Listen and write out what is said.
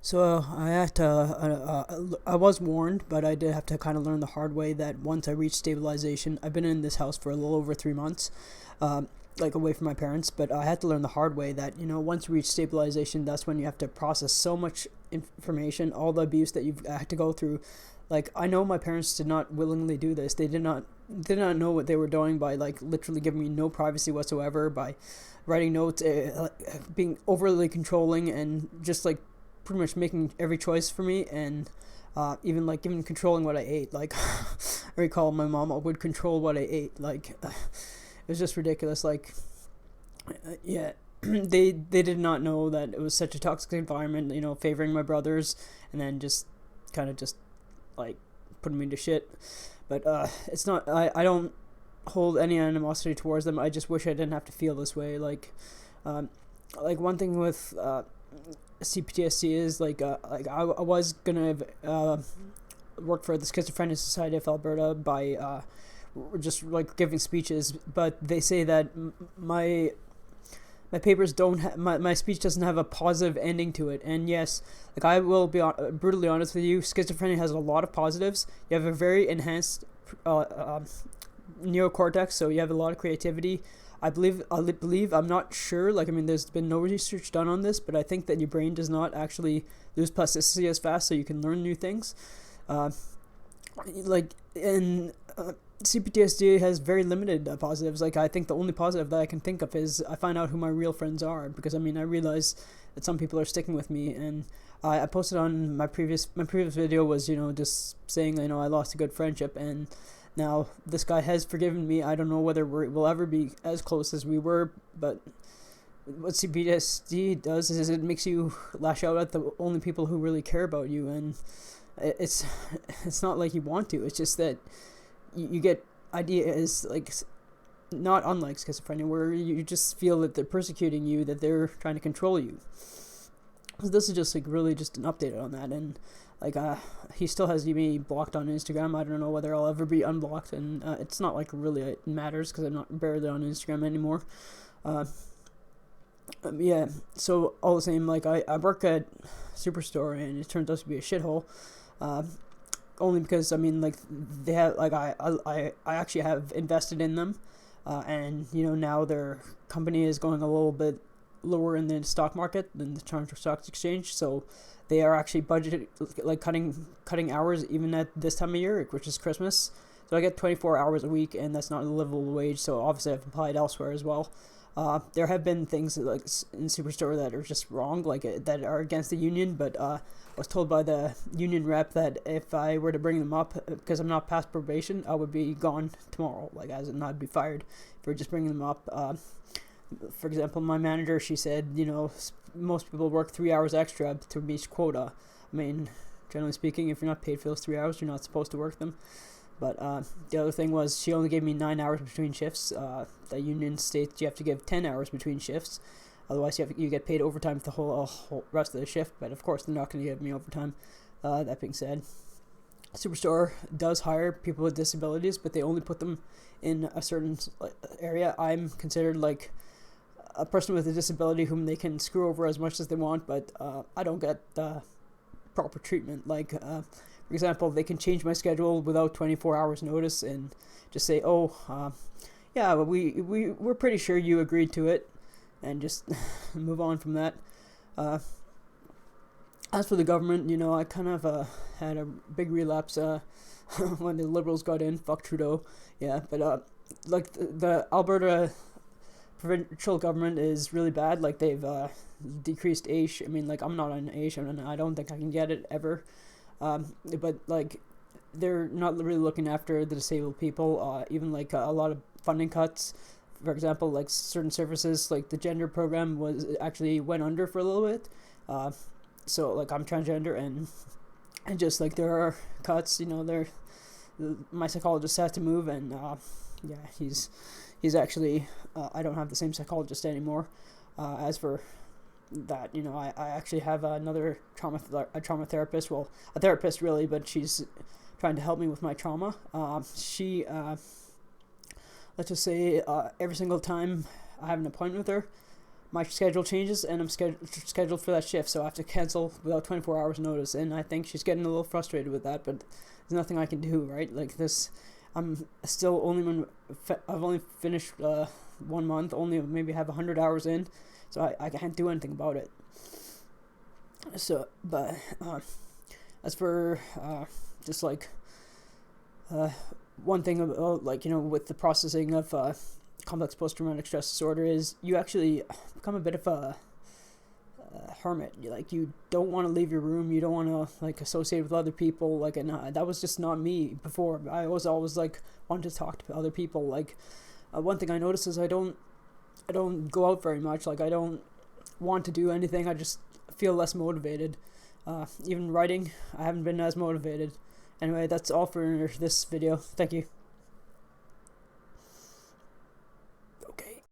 So I had to. I was warned, but I did have to kind of learn the hard way that once I reached stabilization, I've been in this house for a little over 3 months, like away from my parents. But I had to learn the hard way that once you reach stabilization, that's when you have to process so much information, all the abuse that you've had to go through. Like I know my parents did not willingly do this. They did not know what they were doing by like literally giving me no privacy whatsoever, by writing notes, being overly controlling, and just like pretty much making every choice for me, and even controlling what I ate. Like I recall my mom would control what I ate. Like it was just ridiculous. Like yeah, they did not know that it was such a toxic environment. Favoring my brothers, and then just kind of just like putting me to shit. But it's not. I don't hold any animosity towards them. I just wish I didn't have to feel this way. Um, like one thing with CPTSD is I was gonna work for the Schizophrenia Society of Alberta by just like giving speeches, but they say that my papers don't my speech doesn't have a positive ending to it. And yes, like I will be brutally honest with you, schizophrenia has a lot of positives. You have a very enhanced neocortex, so you have a lot of creativity. I believe, I'm not sure, like, I mean, there's been no research done on this, but I think that your brain does not actually lose plasticity as fast, so you can learn new things. Uh, like, and CPTSD has very limited positives. Like, I think the only positive that I can think of is I find out who my real friends are, because, I mean, I realize that some people are sticking with me, and I posted on my previous video was, just saying, I lost a good friendship, and now, this guy has forgiven me. I don't know whether we'll ever be as close as we were, but what CPTSD does is it makes you lash out at the only people who really care about you, and it's it's not like you want to. It's just that you get ideas like not unlike schizophrenia, where you just feel that they're persecuting you, that they're trying to control you. So this is just like really just an update on that, and like he still has me blocked on Instagram. I don't know whether I'll ever be unblocked, and it's not like really it matters because I'm not barely on Instagram anymore. Uh, yeah, so all the same, like I work at Superstore, and it turns out to be a shithole. Uh, Only because I mean, like they have like I actually have invested in them, and now their company is going a little bit lower in the stock market than the Toronto Stock Exchange, so they are actually budgeted like cutting hours even at this time of year, which is Christmas. So I get 24 hours a week, and that's not a livable wage. So obviously I've applied elsewhere as well. There have been things like in Superstore that are just wrong, like that are against the union. But I was told by the union rep that if I were to bring them up, because I'm not past probation, I would be gone tomorrow. Like as in I'd be fired for just bringing them up. For example, my manager, she said, most people work 3 hours extra to reach quota. I mean, generally speaking, if you're not paid for those 3 hours, you're not supposed to work them. But the other thing was she only gave me 9 hours between shifts. The union states you have to give 10 hours between shifts. Otherwise, you get paid overtime for the whole rest of the shift. But of course, they're not going to give me overtime. That being said, Superstore does hire people with disabilities, but they only put them in a certain area. I'm considered like a person with a disability whom they can screw over as much as they want, but I don't get proper treatment. Like, for example, they can change my schedule without 24 hours notice and just say, oh, yeah, but we're pretty sure you agreed to it, and just move on from that. Uh, as for the government, I kind of had a big relapse when the Liberals got in. Fuck Trudeau. Yeah, but like the Alberta provincial government is really bad. Like they've decreased AISH. I mean, like I'm not on AISH, and I don't think I can get it ever. But like they're not really looking after the disabled people. Even like a lot of funding cuts. For example, like certain services, like the gender program was actually went under for a little bit. So like I'm transgender, and just like there are cuts. My psychologist had to move, and yeah, he's actually I don't have the same psychologist anymore. As for that, I actually have another a trauma therapist. Well, a therapist really, but she's trying to help me with my trauma. She let's just say every single time I have an appointment with her, my schedule changes and I'm scheduled for that shift, so I have to cancel without 24 hours notice. And I think she's getting a little frustrated with that, but there's nothing I can do, right? Like this, I'm still only I've only finished 1 month, only maybe have 100 hours in, so I can't do anything about it. So, but as for just like one thing about, like, you know, with the processing of complex post-traumatic stress disorder is you actually become a bit of a hermit. You don't want to leave your room, you don't want to like associate with other people, like, and that was just not me before. I was always like wanted to talk to other people. Like one thing I noticed is I don't go out very much. Like I don't want to do anything. I just feel less motivated. Even writing, I haven't been as motivated. Anyway, that's all for this video. Thank you.